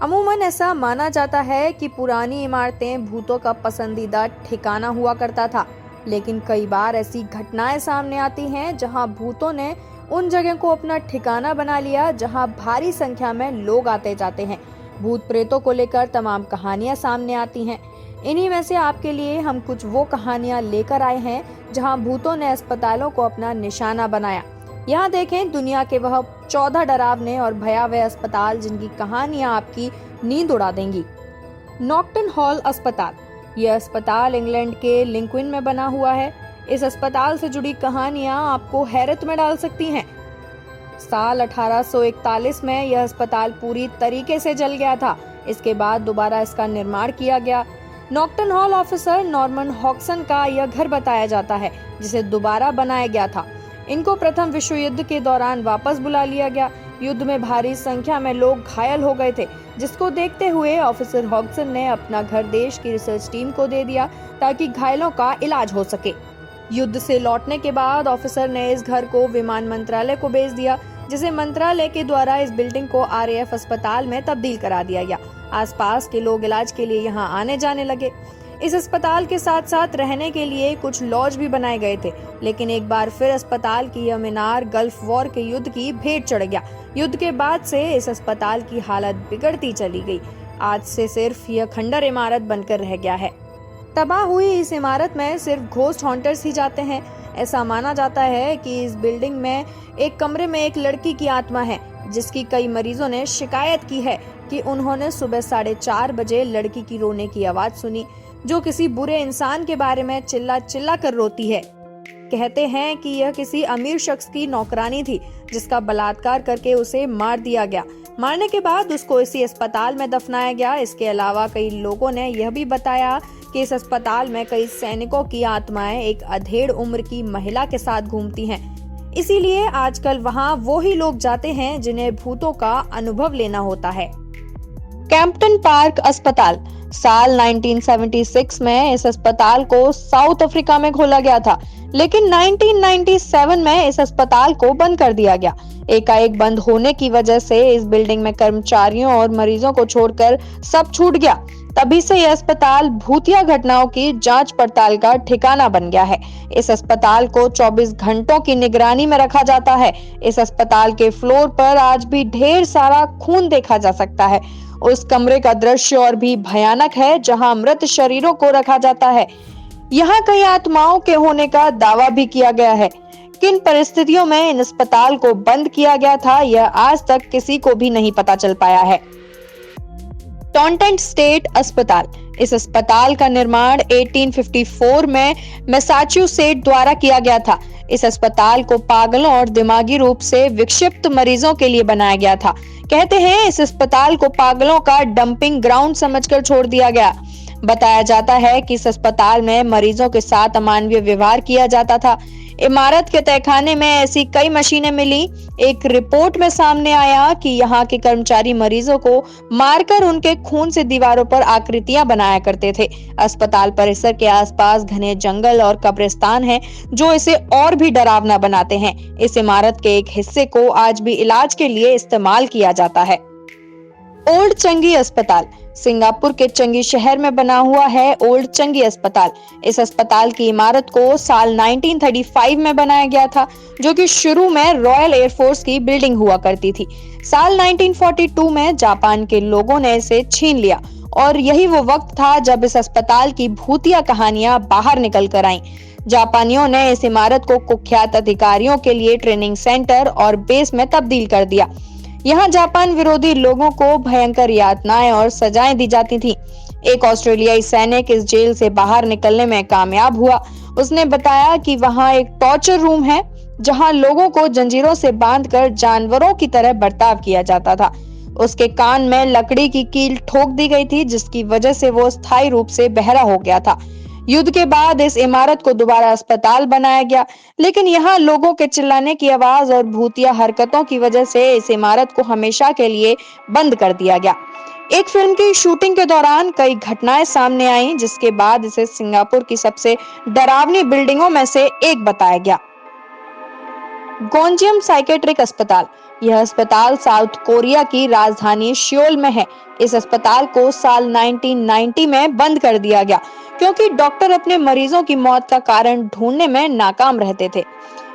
अमूमन ऐसा माना जाता है कि पुरानी इमारतें भूतों का पसंदीदा ठिकाना हुआ करता था, लेकिन कई बार ऐसी घटनाएं सामने आती हैं जहां भूतों ने उन जगह को अपना ठिकाना बना लिया जहां भारी संख्या में लोग आते जाते हैं। भूत प्रेतों को लेकर तमाम कहानियां सामने आती हैं। इन्हीं में से आपके लिए हम कुछ वो कहानियां लेकर आए हैं जहां भूतों ने अस्पतालों को अपना निशाना बनाया। यहाँ देखें दुनिया के वह 14 डरावने और भयावह अस्पताल जिनकी कहानियां आपकी नींद उड़ा देंगी। नॉक्टन हॉल अस्पताल। यह अस्पताल इंग्लैंड के लिंक्विन में बना हुआ है। इस अस्पताल से जुड़ी कहानियां आपको हैरत में डाल सकती हैं। साल 1841 में यह अस्पताल पूरी तरीके से जल गया था। इसके बाद दोबारा इसका निर्माण किया गया। नॉक्टन हॉल ऑफिसर नॉर्मन हॉक्सन का यह घर बताया जाता है जिसे दोबारा बनाया गया था। इनको प्रथम विश्व युद्ध के दौरान वापस बुला लिया गया। युद्ध में भारी संख्या में लोग घायल हो गए थे, जिसको देखते हुए ऑफिसर हॉक्सन ने अपना घर देश की रिसर्च टीम को दे दिया ताकि घायलों का इलाज हो सके। युद्ध से लौटने के बाद ऑफिसर ने इस घर को विमान मंत्रालय को बेच दिया, जिसे मंत्रालय के द्वारा इस बिल्डिंग को RAF अस्पताल में तब्दील करा दिया गया। आसपास के लोग इलाज के लिए यहाँ आने जाने लगे। इस अस्पताल के साथ साथ रहने के लिए कुछ लॉज भी बनाए गए थे, लेकिन एक बार फिर अस्पताल की यह मीनार गल्फ वॉर के युद्ध की भेंट चढ़ गया। युद्ध के बाद से इस अस्पताल की हालत बिगड़ती चली गई। आज से सिर्फ यह खंडर इमारत बनकर रह गया है। तबाह हुई इस इमारत में सिर्फ घोस्ट हॉन्टर्स ही जाते हैं। ऐसा माना जाता है कि इस बिल्डिंग में एक कमरे में एक लड़की की आत्मा है, जिसकी कई मरीजों ने शिकायत की है कि उन्होंने सुबह 4:30 बजे लड़की की रोने की आवाज सुनी, जो किसी बुरे इंसान के बारे में चिल्ला चिल्ला कर रोती है। कहते हैं कि यह किसी अमीर शख्स की नौकरानी थी, जिसका बलात्कार करके उसे मार दिया गया। मारने के बाद उसको इसी अस्पताल में दफनाया गया। इसके अलावा कई लोगों ने यह भी बताया कि इस अस्पताल में कई सैनिकों की आत्माएं एक अधेड़ उम्र की महिला के साथ घूमती हैं। इसीलिए आजकल वहां वो ही लोग जाते हैं जिन्हें भूतों का अनुभव लेना होता है। कैंपटन पार्क अस्पताल। साल 1976 में इस अस्पताल को साउथ अफ्रीका में खोला गया था, लेकिन 1997 में इस अस्पताल को बंद कर दिया गया। एकाएक बंद होने की वजह से इस बिल्डिंग में कर्मचारियों और मरीजों को छोड़कर सब छूट गया। तभी से यह अस्पताल भूतिया घटनाओं की जांच पड़ताल का ठिकाना बन गया है। इस अस्पताल को 24 घंटों की निगरानी में रखा जाता है। इस अस्पताल के फ्लोर पर आज भी ढेर सारा खून देखा जा सकता है। उस कमरे का दृश्य और भी भयानक है जहां मृत शरीरों को रखा जाता है। यहाँ कई आत्माओं के होने का दावा भी किया गया है। किन परिस्थितियों में इन अस्पताल को बंद किया गया था, यह आज तक किसी को भी नहीं पता चल पाया है। टॉन्टेंट स्टेट अस्पताल। इस अस्पताल का निर्माण 1854 में मैसाचुसेट्स द्वारा किया गया था। इस अस्पताल को पागलों और दिमागी रूप से विक्षिप्त मरीजों के लिए बनाया गया था। कहते हैं इस अस्पताल को पागलों का डंपिंग ग्राउंड समझकर छोड़ दिया गया। बताया जाता है कि इस अस्पताल में मरीजों के साथ अमानवीय व्यवहार किया जाता था। इमारत के तहखाने में ऐसी कई मशीनें मिली। एक रिपोर्ट में सामने आया कि यहाँ के कर्मचारी मरीजों को मारकर उनके खून से दीवारों पर आकृतियां बनाया करते थे। अस्पताल परिसर के आसपास घने जंगल और कब्रिस्तान हैं, जो इसे और भी डरावना बनाते हैं। इस इमारत के एक हिस्से को आज भी इलाज के लिए इस्तेमाल किया जाता है। ओल्ड चंगी अस्पताल। सिंगापुर के चंगी शहर में बना हुआ है ओल्ड चंगी अस्पताल। इस अस्पताल की इमारत को साल 1935 में बनाया गया था, जो कि शुरू में रॉयल एयरफोर्स की बिल्डिंग हुआ करती थी। साल 1942 में जापान के लोगों ने इसे छीन लिया और यही वो वक्त था जब इस अस्पताल की भूतिया कहानियां बाहर निकल कर आईं। जापानियों ने इस इमारत को कुख्यात अधिकारियों के लिए ट्रेनिंग सेंटर और बेस में तब्दील कर दिया। यहाँ जापान विरोधी लोगों को भयंकर यातनाएं और सजाएं दी जाती थी। एक ऑस्ट्रेलियाई सैनिक इस जेल से बाहर निकलने में कामयाब हुआ। उसने बताया कि वहाँ एक टॉर्चर रूम है जहाँ लोगों को जंजीरों से बांधकर जानवरों की तरह बर्ताव किया जाता था। उसके कान में लकड़ी की कील ठोक दी गई थी, जिसकी वजह से वो स्थायी रूप से बहरा हो गया था। युद्ध के बाद इस इमारत को दोबारा अस्पताल बनाया गया, लेकिन यहाँ लोगों के चिल्लाने की आवाज और भूतिया हरकतों की वजह से इस इमारत को हमेशा के लिए बंद कर दिया गया। एक फिल्म की शूटिंग के दौरान कई घटनाएं सामने आईं, जिसके बाद इसे सिंगापुर की सबसे डरावनी बिल्डिंगों में से एक बताया गया। गोंजियम साइकेट्रिक अस्पताल। यह अस्पताल साउथ कोरिया की राजधानी सियोल में है। इस अस्पताल को साल 1990 में बंद कर दिया गया क्योंकि डॉक्टर अपने मरीजों की मौत का कारण ढूंढने में नाकाम रहते थे।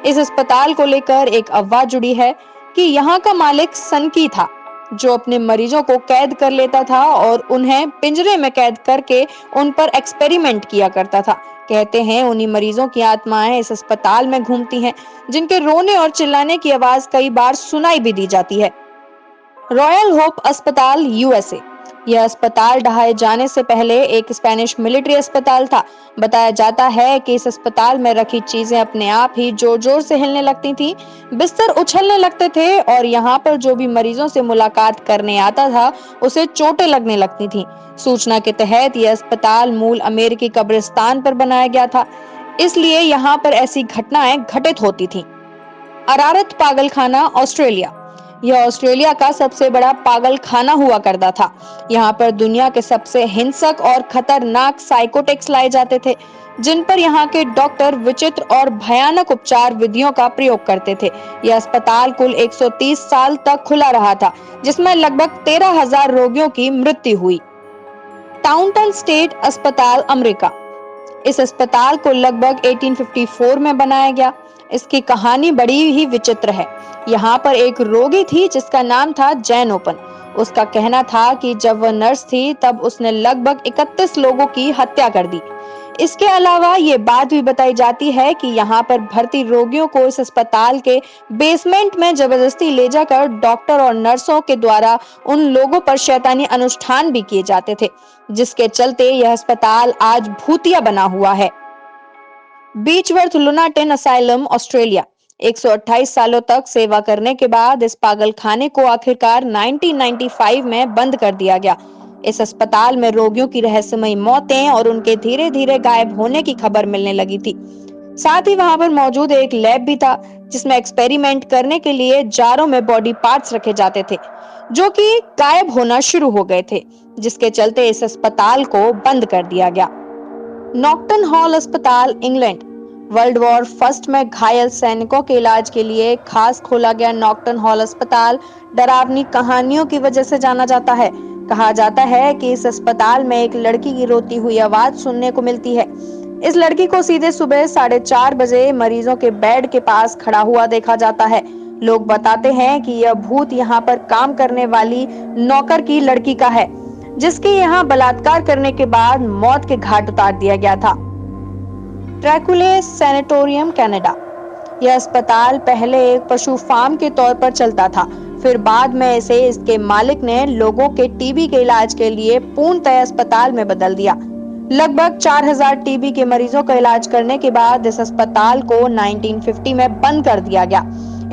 इस अस्पताल को लेकर एक अफवाह जुड़ी है कि यहाँ का मालिक सनकी था, जो अपने मरीजों को कैद कर लेता था और उन्हें पिंजरे में कैद करके उन पर एक्सपेरिमेंट किया करता था। कहते हैं उन्हीं मरीजों की आत्माएं इस अस्पताल में घूमती हैं, जिनके रोने और चिल्लाने की आवाज कई बार सुनाई भी दी जाती है। रॉयल होप अस्पताल यूएसए। यह अस्पताल ढहाए जाने से पहले एक स्पेनिश मिलिट्री अस्पताल था। बताया जाता है कि इस अस्पताल में रखी चीजें अपने आप ही जोर जोर से हिलने लगती थीं, बिस्तर उछलने लगते थे और यहाँ पर जो भी मरीजों से मुलाकात करने आता था उसे चोटें लगने लगती थीं। सूचना के तहत यह अस्पताल मूल अमेरिकी कब्रिस्तान पर बनाया गया था, इसलिए यहाँ पर ऐसी घटनाएं घटित होती थीं। अरारत पागलखाना ऑस्ट्रेलिया। यह ऑस्ट्रेलिया का सबसे बड़ा पागलखाना हुआ करता था। यहाँ पर दुनिया के सबसे हिंसक और खतरनाक साइकोटिक्स लाए जाते थे, जिन पर यहाँ के डॉक्टर विचित्र और भयानक उपचार विधियों का प्रयोग करते थे। यह अस्पताल कुल 130 साल तक खुला रहा था, जिसमें लगभग 13,000 रोगियों की मृत्यु हुई। टाउनटन स्टेट अस्पताल अमेरिका। इस अस्पताल को लगभग 1854 में बनाया गया। इसकी कहानी बड़ी ही विचित्र है। यहाँ पर एक रोगी थी जिसका नाम था जैन ओपन। उसका कहना था कि जब वह नर्स थी तब उसने लगभग 31 लोगों की हत्या कर दी। इसके अलावा ये बात भी बताई जाती है कि यहाँ पर भर्ती रोगियों को इस अस्पताल के बेसमेंट में जबरदस्ती ले जाकर डॉक्टर और नर्सों के द्वारा उन लोगों पर शैतानी अनुष्ठान भी किए जाते थे, जिसके चलते यह अस्पताल आज भूतिया बना हुआ है। बीचवर्थ लुनाटिन असाइलम ऑस्ट्रेलिया। 128 सालों तक सेवा करने के बाद इस पागलखाने को आखिरकार 1995 में बंद कर दिया गया। इस अस्पताल में रोगियों की रहस्यमयी मौतें और उनके धीरे धीरे गायब होने की खबर मिलने लगी थी। साथ ही वहां पर मौजूद एक लैब भी था, जिसमें एक्सपेरिमेंट करने के लिए जारों में बॉडी पार्ट्स रखे जाते थे, जो कि गायब होना शुरू हो गए थे, जिसके चलते इस अस्पताल को बंद कर दिया गया। नॉक्टन हॉल अस्पताल इंग्लैंड। वर्ल्ड वॉर फर्स्ट में घायल सैनिकों के इलाज के लिए खास खोला गया नॉक्टन हॉल अस्पताल डरावनी कहानियों की वजह से जाना जाता है। कहा जाता है कि इस अस्पताल में एक लड़की की रोती हुई आवाज सुनने को मिलती है। इस लड़की को सीधे सुबह 4:30 बजे मरीजों के बेड के पास खड़ा हुआ देखा जाता है। लोग बताते हैं कि यह भूत यहाँ पर काम करने वाली नौकर की लड़की का है, जिसके यहाँ बलात्कार करने के बाद मौत के घाट उतार दिया गया था। ड्रैकुले सैनिटोरियम कनाडा। यह अस्पताल पहले एक पशु फार्म के तौर पर चलता था, फिर बाद में इसे इसके मालिक ने लोगों के टीबी के इलाज के लिए पूर्णतः अस्पताल में बदल दिया। लगभग 4000 टीबी के मरीजों का इलाज करने के बाद इस अस्पताल को 1950 में बंद कर दिया गया।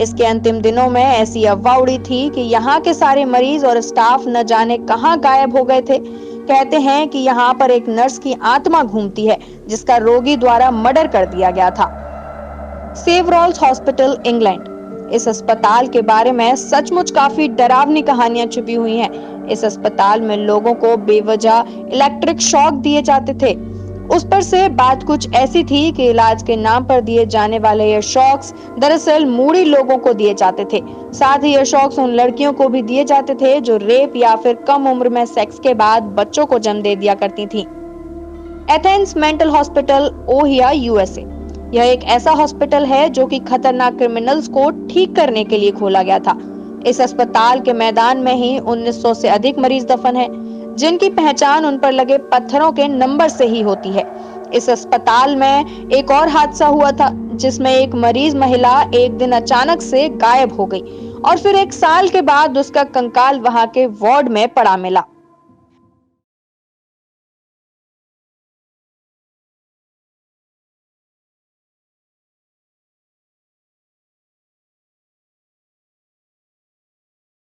इसके अंतिम दिनों में ऐसी अफवाह उड़ी थी कि यहाँ के सारे मरीज और स्टाफ न जाने कहां गायब हो गए थे। कहते हैं कि यहाँ पर एक नर्स की आत्मा घूमती है, जिसका रोगी द्वारा मर्डर कर दिया गया था। सेवरॉल्स हॉस्पिटल इंग्लैंड। इस अस्पताल के बारे में सचमुच काफी डरावनी कहानियां छुपी हुई हैं। इस अस्पताल में लोगों को बेवजह इलेक्ट्रिक शॉक दिए जाते थे। उस पर से बात कुछ ऐसी थी कि इलाज के नाम पर दिए जाने वाले ये शॉक्स दरअसल मूढ़ी लोगों को दिए जाते थे। साथ ही ये शॉक्स उन लड़कियों को भी दिए जाते थे जो रेप या फिर कम उम्र में सेक्स के बाद बच्चों को जन्म दे दिया करती थीं। Athens mental hospital Ohio USA. यह एक ऐसा हॉस्पिटल है जो कि खतरनाक क्रिमिनल्स को ठीक करने के लिए खोला गया था। इस अस्पताल के मैदान में ही 1900 से अधिक मरीज दफन हैं, जिनकी पहचान उन पर लगे पत्थरों के नंबर से ही होती है। इस अस्पताल में एक और हादसा हुआ था, जिसमें एक मरीज महिला एक दिन अचानक से गायब हो गई और फिर 1 साल के बाद उसका कंकाल वहां के वार्ड में पड़ा मिला।